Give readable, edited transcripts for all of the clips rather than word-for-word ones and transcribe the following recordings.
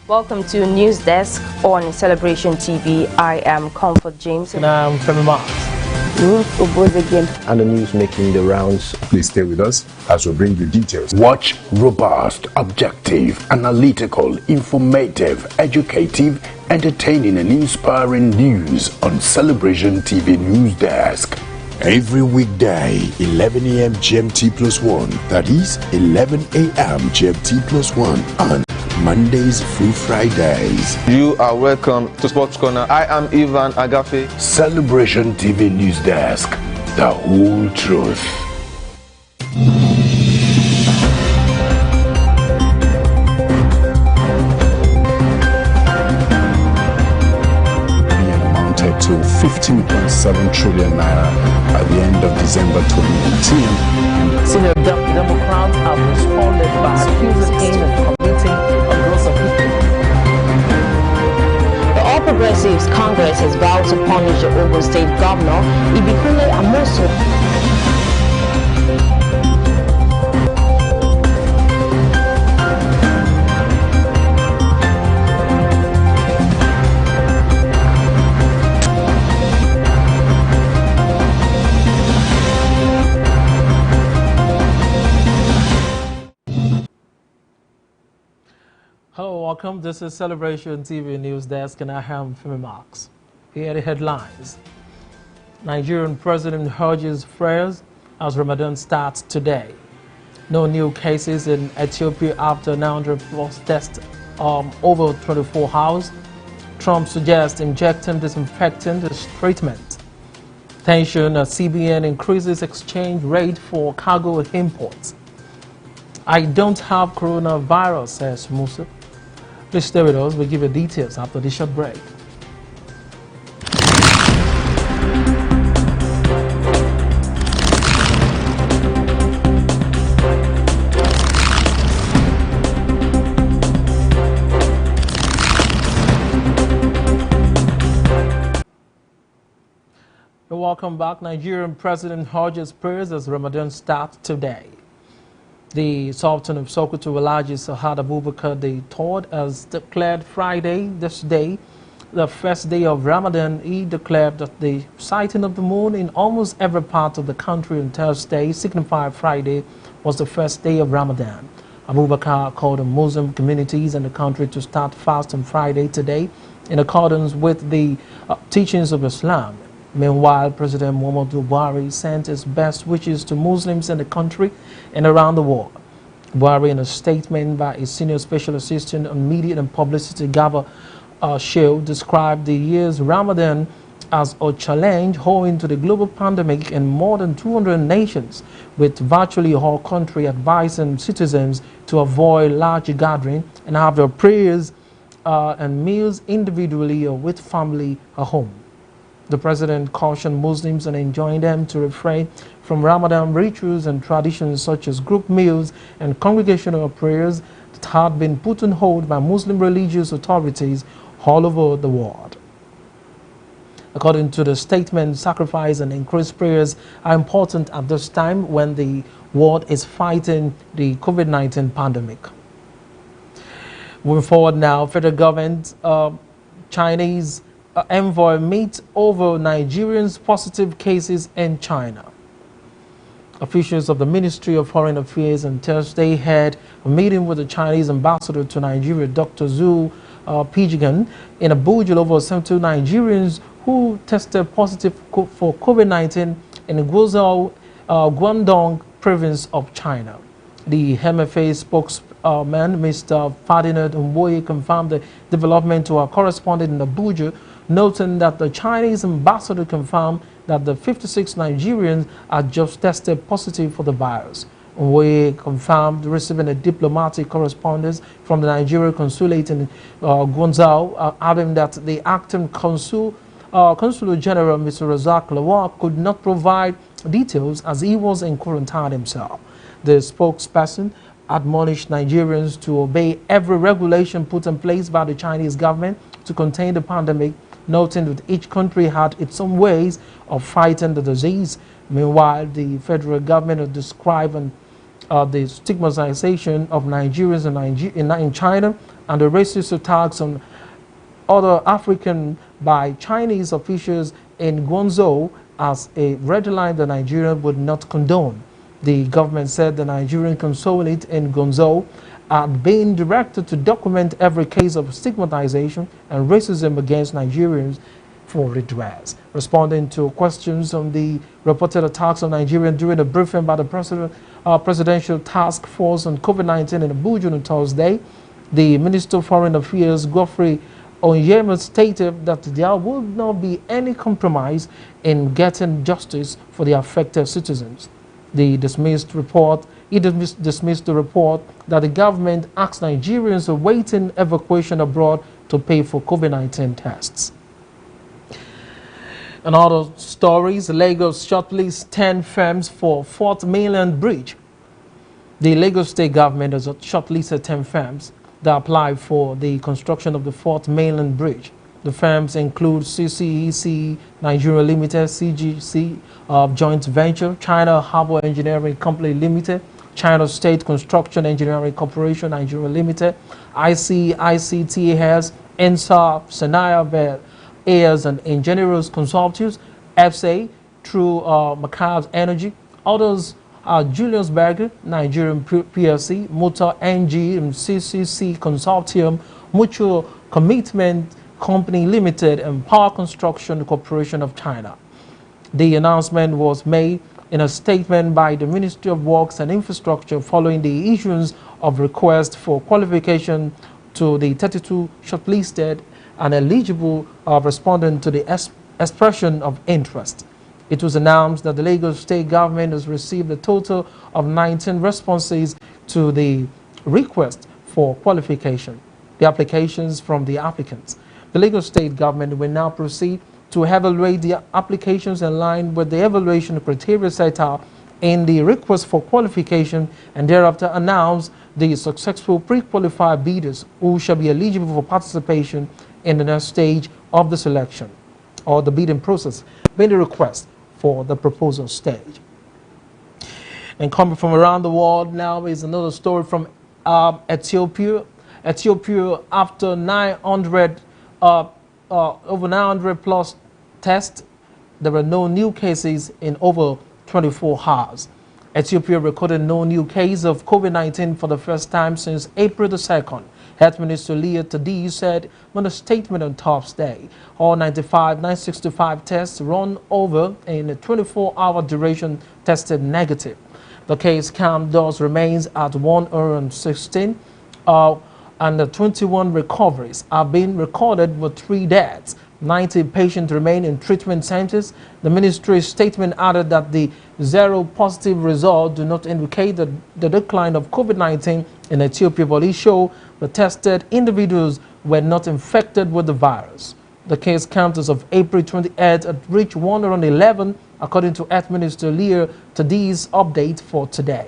Welcome to News Desk on Celebration TV. I am Comfort James. And I'm Femi Marks. And the news making the rounds. Please stay with us as we bring you details. Watch robust, objective, analytical, informative, educative, entertaining and inspiring news on Celebration TV News Desk. Every weekday, 11 a.m. GMT+1. That is 11 a.m. GMT+1 on Mondays through Fridays. You are welcome to Sports Corner. I am Ivan Agafe. Celebration TV News Desk. The whole truth. To 15.7 trillion naira at the end of December 2019. Senior Democrats have responded by accusing him of committing a gross offense. The All Progressives Congress has vowed to punish the Ogun State Governor, Ibikunle Amosu. Hello, welcome. This is Celebration TV News Desk, and I am Femi Marks. Here are the headlines. Nigerian President urges prayers as Ramadan starts today. No new cases in Ethiopia after 900 plus tests over 24 hours. Trump suggests injecting disinfectant as treatment. Tension at CBN increases exchange rate for cargo imports. I don't have coronavirus, says Musa. Please stay with us. We'll give you details after this short break. Welcome back. Nigerian President urges prayers as Ramadan starts today. The Sultan of Sokoto, Alhaji Sa'ad Abubakar III, has declared Friday, this day, the first day of Ramadan. He declared that the sighting of the moon in almost every part of the country on Thursday, signified Friday, was the first day of Ramadan. Abubakar called on Muslim communities in the country to start fast on Friday today, in accordance with the teachings of Islam. Meanwhile, President Muhammadu Buhari sent his best wishes to Muslims in the country and around the world. Buhari, in a statement by his senior special assistant on media and publicity, Gaba Shehu, described the year's Ramadan as a challenge owing to the global pandemic in more than 200 nations, with virtually all countries advising citizens to avoid large gatherings and have their prayers and meals individually or with family at home. The president cautioned Muslims and enjoined them to refrain from Ramadan rituals and traditions such as group meals and congregational prayers that had been put on hold by Muslim religious authorities all over the world. According to the statement, sacrifice and increased prayers are important at this time when the world is fighting the COVID-19 pandemic. Moving forward now, federal government, Chinese envoy meets over Nigerians' positive cases in China. Officials of the Ministry of Foreign Affairs on Thursday had a meeting with the Chinese ambassador to Nigeria, Dr. Zhu Pijigan, in Abuja over 72 Nigerians who tested positive for COVID-19 in Guizhou, Guangdong province of China. The MFA spokesman, Mr. Ferdinand Mboye, confirmed the development to our correspondent in Abuja, noting that the Chinese ambassador confirmed that the 56 Nigerians are just tested positive for the virus. Mboye confirmed receiving a diplomatic correspondence from the Nigeria consulate in Guangzhou, adding that the acting Consul General, Mr. Razak Lawal, could not provide details as he was in quarantine himself. The spokesperson admonished Nigerians to obey every regulation put in place by the Chinese government to contain the pandemic, noting that each country had its own ways of fighting the disease. Meanwhile, the federal government has described the stigmatization of Nigerians in China and the racist attacks on other African by Chinese officials in Guangzhou as a red line that Nigeria would not condone. The government said the Nigerian consulate in Guangzhou had been directed to document every case of stigmatization and racism against Nigerians for redress. Responding to questions on the reported attacks on Nigerians during a briefing by the Presidential Task Force on COVID-19 in Abuja on Thursday, the Minister of Foreign Affairs, Godfrey Onyema, stated that there will not be any compromise in getting justice for the affected citizens. He dismissed the report that the government asked Nigerians awaiting evacuation abroad to pay for COVID-19 tests. In other stories, Lagos shortlists 10 firms for 4th mainland bridge. The Lagos state government has shortlisted 10 firms that apply for the construction of the 4th mainland bridge. The firms include CCEC Nigeria Limited, CGC Joint Venture, China Harbour Engineering Company Limited, China State Construction Engineering Corporation Nigeria Limited, ICTAS, ENSA, Senaya Airs and Engineers Consultants, FSA, through Macab's Energy. Others are Julius Berger, Nigerian PLC, Motor NG, and CCC Consortium, Mutual Commitment Company Limited, and Power Construction Corporation of China. The announcement was made in a statement by the Ministry of Works and Infrastructure following the issuance of requests for qualification to the 32 shortlisted and eligible respondent to the expression of interest. It was announced that the Lagos state government has received a total of 19 responses to the request for qualification. The applications from the applicants. The Lagos state government will now proceed to evaluate the applications in line with the evaluation criteria set out in the request for qualification, and thereafter announce the successful pre-qualified bidders who shall be eligible for participation in the next stage of the selection or the bidding process, being the request for the proposal stage. And coming from around the world now is another story from Ethiopia. Ethiopia, after over 900 plus tests, there were no new cases in over 24 hours. Ethiopia recorded no new case of COVID-19 for the first time since April the 2nd. Health Minister Leah Tadi said in a statement on Thursday, all 965 tests run over in a 24-hour duration tested negative. The case count thus remains at 116, and the 21 recoveries are being recorded with 3 deaths. 90 patients remain in treatment centers. The ministry's statement added that the 0 positive results do not indicate the decline of COVID-19 in Ethiopia, but it shows the tested individuals were not infected with the virus. The case count as of April 28th had reached 111, according to Health Minister Leah Tadi's update for today.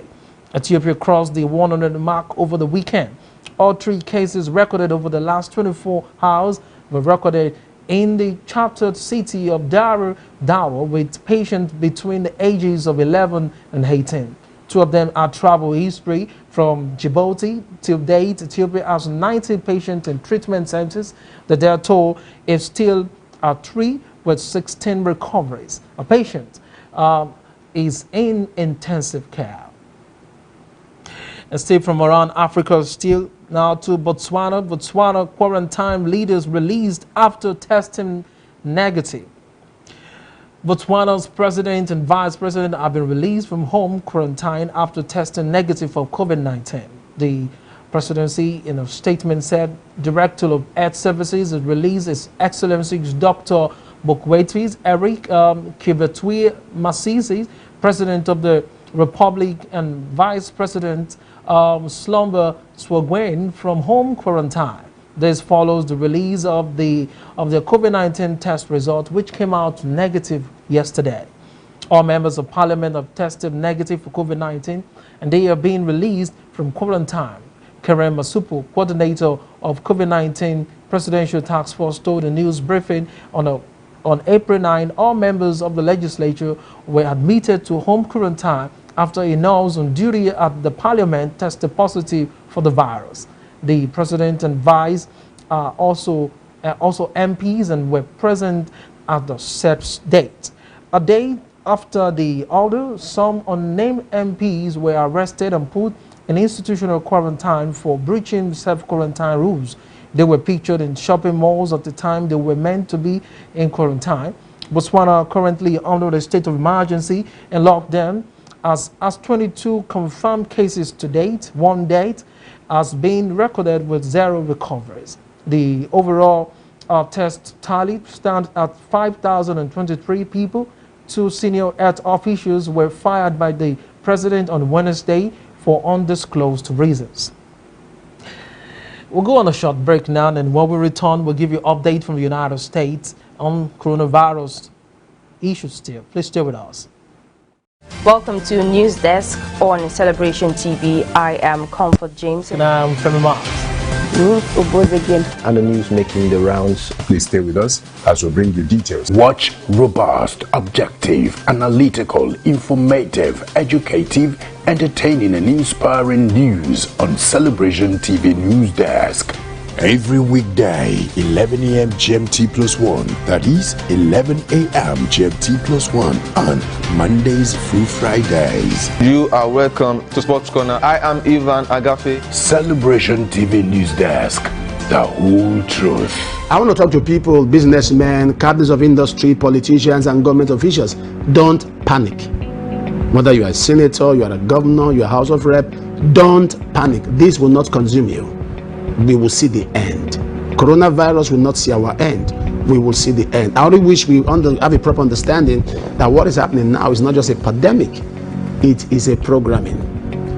Ethiopia crossed the 100 mark over the weekend. All 3 cases recorded over the last 24 hours were recorded in the chartered city of Dawa, with patients between the ages of 11 and 18. 2 of them are travel history from Djibouti. Till date, Ethiopia has 90 patients in treatment centers. The death toll is still at 3, with 16 recoveries. A patient is in intensive care. And still from around Africa, still now to Botswana. Botswana quarantine leaders released after testing negative. Botswana's president and vice president have been released from home quarantine after testing negative for COVID-19. The presidency, in a statement, said Director of Health Services has released His Excellency Dr. Bokwetwis Eric Kibetwe Masisi, President of the Republic, and Vice President Slumber Swagwen from home quarantine. This follows the release of the COVID-19 test result, which came out negative yesterday. All members of parliament have tested negative for COVID-19, and they are being released from quarantine. Karen Masupu, coordinator of COVID-19 Presidential Task Force, told a news briefing on April 9, all members of the legislature were admitted to home quarantine after a nurse on duty at the parliament tested positive for the virus. The president and vice are also MPs and were present at the set date. A day after the order, some unnamed MPs were arrested and put in institutional quarantine for breaching self-quarantine rules. They were pictured in shopping malls at the time they were meant to be in quarantine. Botswana currently under a state of emergency and lockdown as 22 confirmed cases to date. One date has been recorded with 0 recoveries. The overall test tally stands at 5,023 people. 2 senior health officials were fired by the president on Wednesday for undisclosed reasons. We'll go on a short break now, and when we return, we'll give you an update from the United States on coronavirus issues still. Please stay with us. Welcome to News Desk on Celebration TV. I am Comfort James. And I'm Femi Mark. And the news making the rounds. Please stay with us as we bring you details. Watch robust, objective, analytical, informative, educative, entertaining and inspiring news on Celebration TV News Desk. Every weekday, 11 a.m. GMT plus 1, that is 11 a.m. GMT plus 1, on Mondays through Fridays. You are welcome to Sports Corner. I am Ivan Agafe. Celebration TV News Desk. The whole truth. I want to talk to people, businessmen, captains of industry, politicians, and government officials. Don't panic. Whether you are a senator, you are a governor, you are a House of Rep, don't panic. This will not consume you. We will see the end. Coronavirus will not see our end. We will see the end. I only wish we have a proper understanding that what is happening now is not just a pandemic. It is a programming.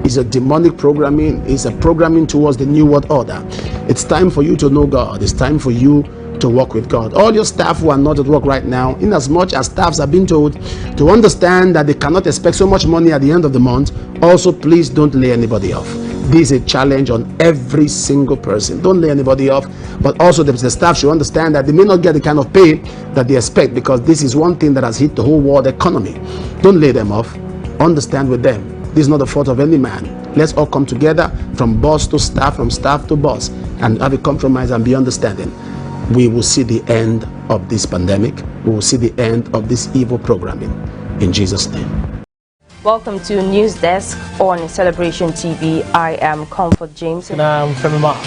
It's a demonic programming. It's a programming towards the new world order. It's time for you to know God. It's time for you to work with God. All your staff who are not at work right now, in as much as staffs have been told to understand that they cannot expect so much money at the end of the month, also please don't lay anybody off. This is a challenge on every single person. Don't lay anybody off, but also the staff should understand that they may not get the kind of pay that they expect, because this is one thing that has hit the whole world economy. Don't lay them off. Understand with them. This is not the fault of any man. Let's all come together, from boss to staff, from staff to boss, and have a compromise and be understanding. We will see the end of this pandemic. We will see the end of this evil programming. In Jesus' name. Welcome to News Desk on Celebration TV. I am Comfort James. And I'm Femi Mark.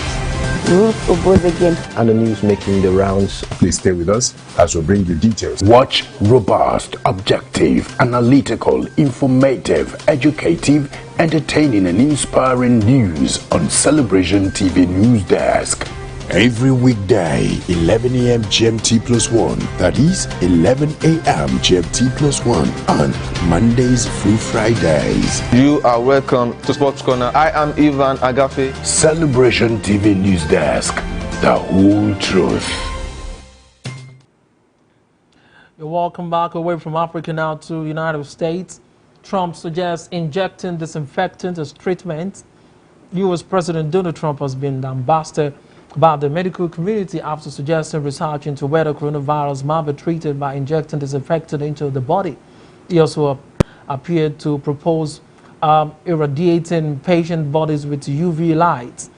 And the news making the rounds. Please stay with us as we bring you details. Watch robust, objective, analytical, informative, educative, entertaining and inspiring news on Celebration TV News Desk. Every weekday, 11 a.m. GMT plus 1, that is 11 a.m. GMT plus 1, on Mondays through Fridays. You are welcome to Sports Corner. I am Ivan Agafe. Celebration TV News Desk. The whole truth. You're welcome back. Away from Africa now to United States. Trump suggests injecting disinfectant as treatment. U.S. President Donald Trump has been the ambassador about the medical community after suggesting research into whether coronavirus might be treated by injecting disinfectant into the body. He also appeared to propose irradiating patient bodies with UV light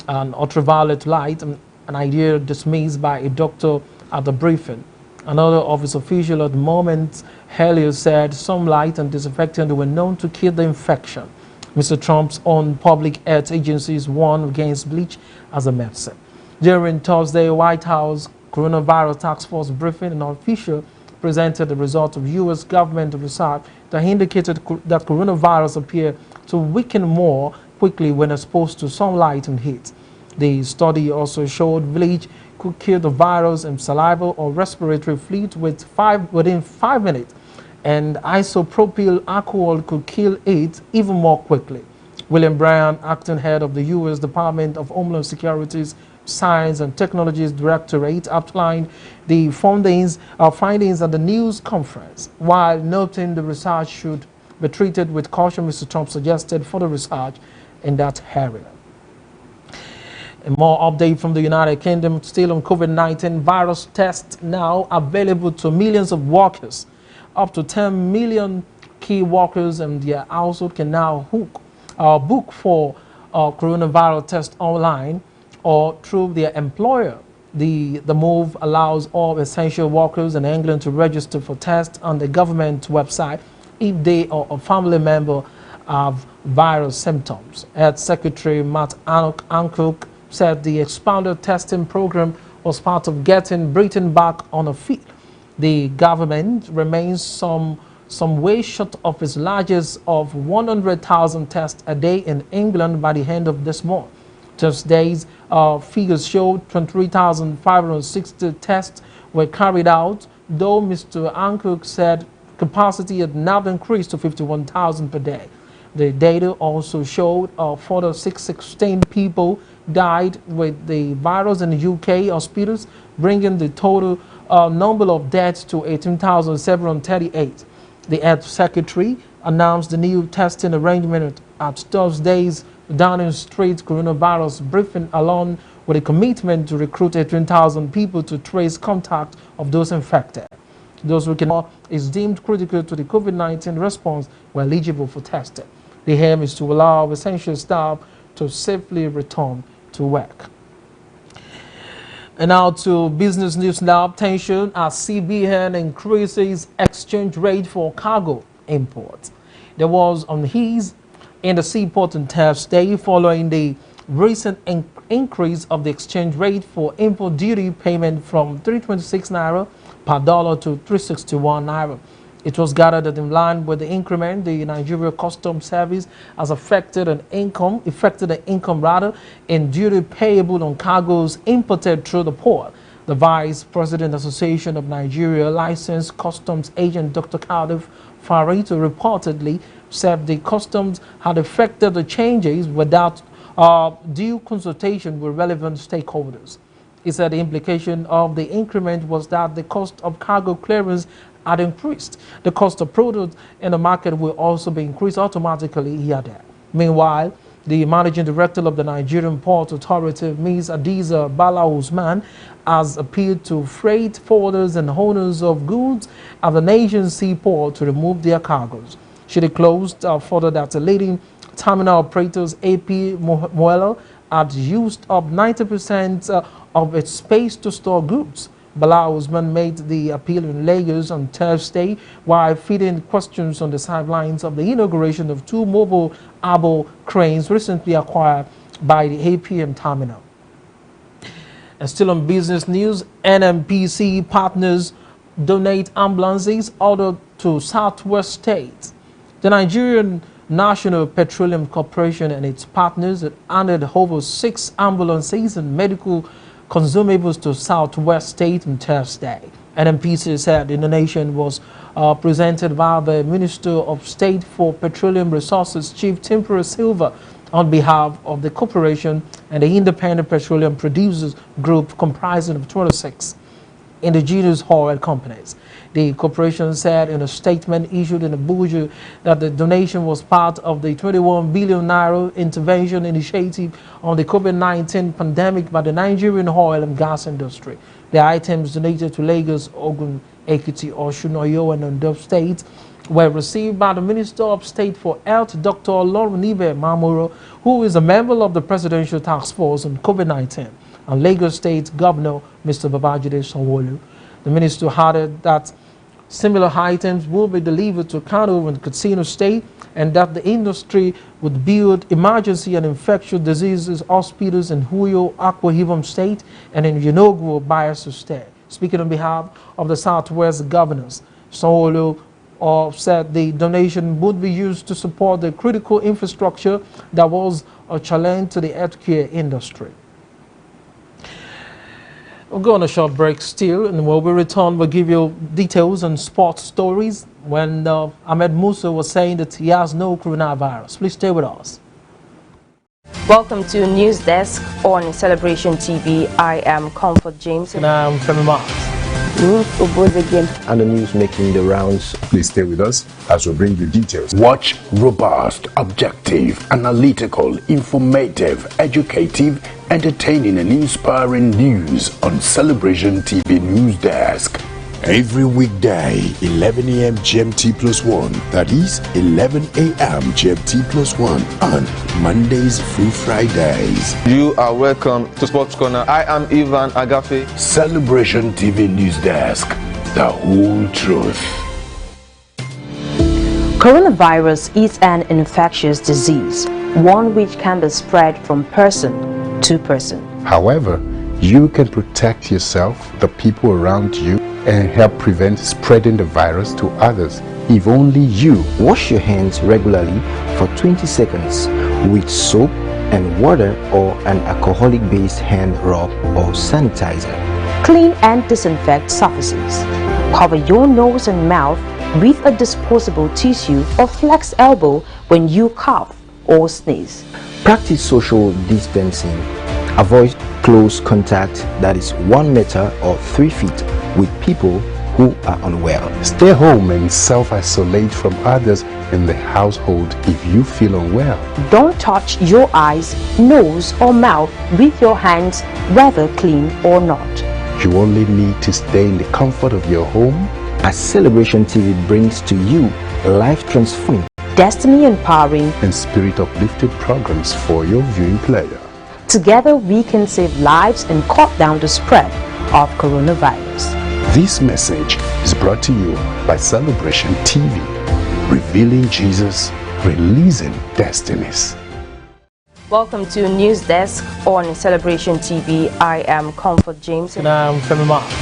and ultraviolet light, an idea dismissed by a doctor at the briefing. Another office official at the moment earlier said some light and disinfectant were known to kill the infection. Mr. Trump's own public health agencies warned against bleach as a medicine. During Thursday White House coronavirus task force briefing, an official presented the result of U.S. government research that indicated that coronavirus appear to weaken more quickly when exposed to sunlight and heat. The study also showed bleach could kill the virus in saliva or respiratory fluid within 5 minutes, and isopropyl alcohol could kill it even more quickly. William Bryan, acting head of the U.S. Department of Homeland Security's Science and Technologies Directorate, outlined the findings at the news conference. While noting the research should be treated with caution, Mr. Trump suggested further research in that area. A more update from the United Kingdom, still on COVID-19 virus tests now available to millions of workers. Up to 10 million key workers and their household can now book for coronavirus test online. or through their employer. The move allows all essential workers in England to register for tests on the government website if they or a family member have virus symptoms. Health Secretary Matt Hancock said the expanded testing program was part of getting Britain back on her feet. The government remains some way short of its largest of 100,000 tests a day in England by the end of this month. Tuesday's figures showed 23,560 tests were carried out, though Mr. Hancock said capacity had now increased to 51,000 per day. The data also showed further 616 people died with the virus in the UK hospitals, bringing the total number of deaths to 18,738. The Health Secretary announced the new testing arrangement at Thursday's Downing Street coronavirus briefing, along with a commitment to recruit 18,000 people to trace contact of those infected. Those who cannot is deemed critical to the COVID-19 response were eligible for testing. The aim is to allow essential staff to safely return to work. And now to business news now. Tension as CBN increases exchange rate for cargo imports. There was unease in the seaport on Thursday following the recent increase of the exchange rate for import duty payment from 326 naira per dollar to 361 naira. It was gathered that in line with the increment, the Nigeria Customs Service has affected the income in duty payable on cargoes imported through the port. The Vice President Association of Nigeria Licensed Customs Agent Dr. Cardiff Farito reportedly said the customs had effected the changes without due consultation with relevant stakeholders. He said the implication of the increment was that the cost of cargo clearance had increased. The cost of produce in the market will also be increased automatically, he added. Meanwhile, the Managing Director of the Nigerian Port Authority, Ms. Adiza Bala Usman, has appealed to freight forwarders and owners of goods at the nation's seaport to remove their cargoes. She disclosed further that the leading terminal operators, AP Moella, had used up 90% of its space to store goods. Bala Usman made the appeal in Lagos on Thursday while feeding questions on the sidelines of the inauguration of two mobile Abo cranes recently acquired by the APM terminal. And still on business news, NMPC partners donate ambulances ordered to Southwest states. The Nigerian National Petroleum Corporation and its partners had handed over 6 ambulances and medical consumables to Southwest State on Thursday. NMPC said the donation was presented by the Minister of State for Petroleum Resources, Chief Temporary Silva, on behalf of the corporation and the Independent Petroleum Producers Group comprising of 26 indigenous oil companies. The corporation said in a statement issued in Abuja that the donation was part of the 21 billion naira intervention initiative on the COVID-19 pandemic by the Nigerian oil and gas industry. The items donated to Lagos, Ogun, Ekiti, Osun, Oyo, and Ondo states were received by the Minister of State for Health, Dr. Olorunibe Mamoro, who is a member of the Presidential Task Force on COVID-19, and Lagos State Governor, Mr. Babajide Sanwo-Olu. The minister added that similar items will be delivered to Kano and Katsina State, and that the industry would build emergency and infectious diseases hospitals in Huyo, Akwa Ibom State, and in Yenagoa, Bayelsa State. Speaking on behalf of the Southwest governors, Sanwo-Olu said the donation would be used to support the critical infrastructure that was a challenge to the healthcare industry. We'll go on a short break still, and when we return, we'll give you details on sports stories when Ahmed Musa was saying that he has no coronavirus. Please stay with us. Welcome to News Desk on Celebration TV. I am Comfort James. And I'm Femi Marks. And the news making the rounds. Please stay with us as we bring you details. Watch robust, objective, analytical, informative, educative, entertaining and inspiring news on Celebration TV News Desk. Every weekday, 11 a.m. GMT plus 1, that is 11 a.m. GMT plus 1, and Mondays through Fridays. You are welcome to Sports Corner. I am Ivan Agafe. Celebration TV News Desk, the whole truth. Coronavirus is an infectious disease, one which can be spread from person to person. However, you can protect yourself, the people around you, and help prevent spreading the virus to others if only you Wash your hands regularly for 20 seconds with soap and water or an alcoholic-based hand rub or sanitizer. Clean and disinfect surfaces. Cover your nose and mouth with a disposable tissue or flex elbow when you cough or sneeze. Practice social distancing. Avoid close contact, that is 1 meter or 3 feet, with people who are unwell. stay home and self-isolate from others in the household if you feel unwell. Don't touch your eyes, nose or mouth with your hands, whether clean or not. You only need to stay in the comfort of your home. As Celebration TV brings to you life-transforming, Destiny empowering. And spirit uplifted programs for your viewing pleasure. Together we can save lives and cut down the spread of coronavirus. This message is brought to you by Celebration TV, revealing Jesus, releasing destinies. Welcome to News Desk on Celebration TV. I am Comfort James. And I'm Femi Marks.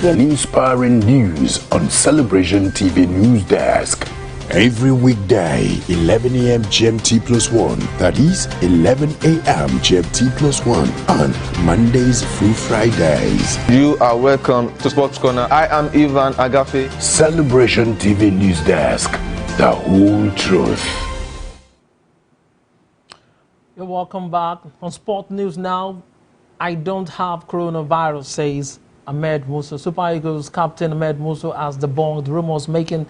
Inspiring news on Celebration TV News Desk. Every weekday, 11 a.m. GMT plus 1, that is 11 a.m. GMT plus 1, and Mondays through Fridays. You are welcome to Sports Corner. I am Ivan Agafe. Celebration TV News Desk, the whole truth. You're welcome back. On Sport News now, I don't have coronavirus, says Ahmed Musa. Super Eagles captain Ahmed Musa has debunked rumors making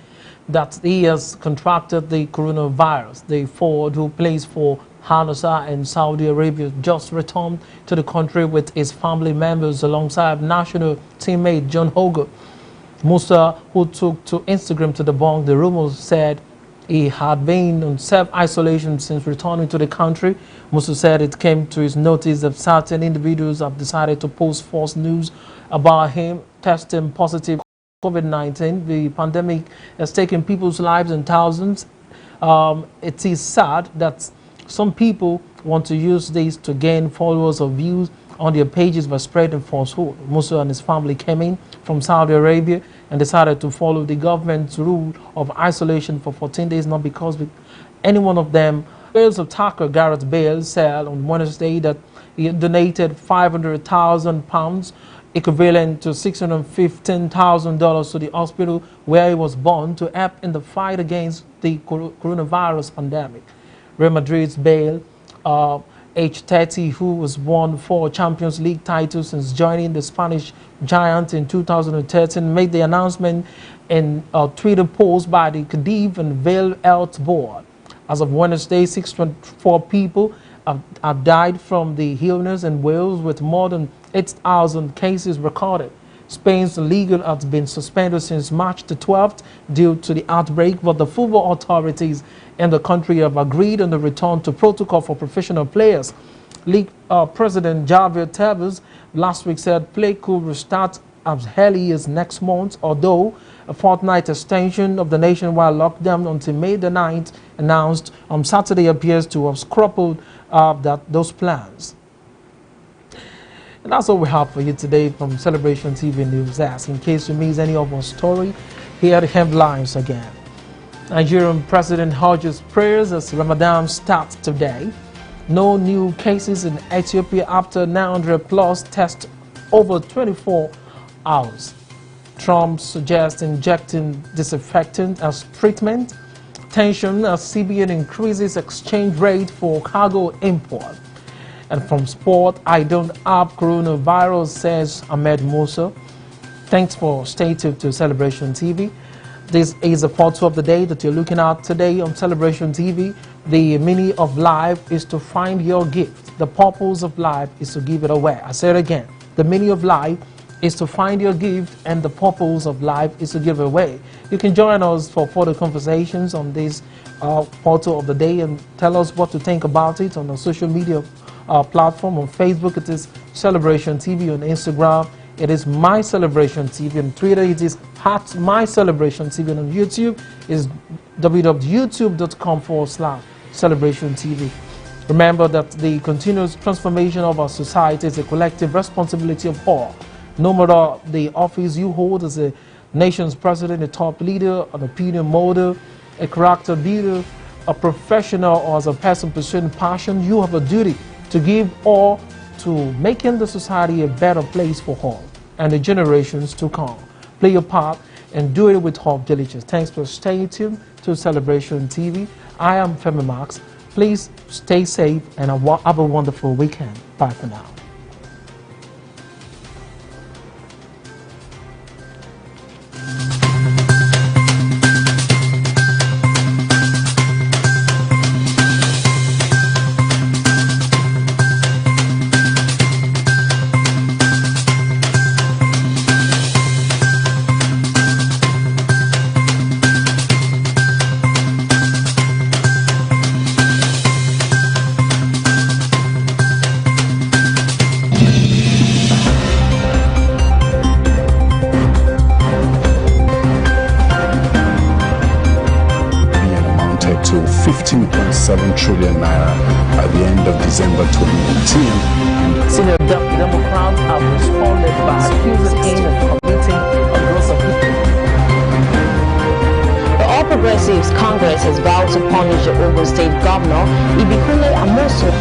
that he has contracted the coronavirus. The forward, who plays for HOSANNA in Saudi Arabia, just returned to the country with his family members alongside national teammate John Hogan. Musa, who took to Instagram to debunk the rumors, said he had been on self-isolation since returning to the country. Musa said it came to his notice that certain individuals have decided to post false news about him testing positive COVID-19. The pandemic has taken people's lives in thousands. It is sad that some people want to use this to gain followers or views on their pages by spreading falsehood. Musa and his family came in from Saudi Arabia and decided to follow the government's rule of isolation for 14 days, not because any one of them. Wales attacker Gareth Bale said on Wednesday that he had donated £500,000, equivalent to $615,000, to the hospital where he was born to help in the fight against the coronavirus pandemic. Real Madrid's Bale, age 30, who has won 4 Champions League titles since joining the Spanish giant in 2013, made the announcement in a Twitter post by the Cardiff and Vale Health Board. As of Wednesday, 624 people have died from the illness in Wales, with more than 8,000 cases recorded. Spain's league has been suspended since March the 12th due to the outbreak, but the football authorities in the country have agreed on the return to protocol for professional players. League President Javier Tebas last week said play could restart as early as next month, although a fortnight extension of the nationwide lockdown until May the 9th, announced on Saturday, appears to have scrupled those plans. And that's all we have for you today from Celebration TV News Desk. In case you miss any of our story, here are the headlines again. Nigerian President urges prayers as Ramadan starts today. No new cases in Ethiopia after 900 plus tests over 24 hours. Trump suggests injecting disinfectant as treatment. Tension as CBN increases exchange rate for cargo import. And from sport, I don't have coronavirus, says Ahmed Musa. Thanks for staying tuned to Celebration TV. This is a photo of the day that you're looking at today on Celebration TV. The meaning of life is to find your gift. The purpose of life is to give it away. I say it again. The meaning of life is to find your gift, and the purpose of life is to give away. You can join us for further conversations on this portal of the day and tell us what to think about it on the social media platform. On Facebook, it is Celebration TV. On Instagram, it is My Celebration TV. On Twitter, it is My Celebration TV. And on YouTube, it is www.youtube.com/Celebration TV. Remember that the continuous transformation of our society is a collective responsibility of all. No matter the office you hold as a nation's president, a top leader, an opinion molder, a character builder, a professional, or as a person pursuing passion, you have a duty to give all to making the society a better place for all and the generations to come. Play your part and do it with hope, diligence. Thanks for staying tuned to Celebration TV. I am Femi Marks. Please stay safe and have a wonderful weekend. Bye for now. To 15.7 trillion naira at the end of December 2018. Senior Democrats have responded by accusing him of committing a gross offense. The All Progressives Congress has vowed to punish the Ogun State Governor Ibikunle Amosun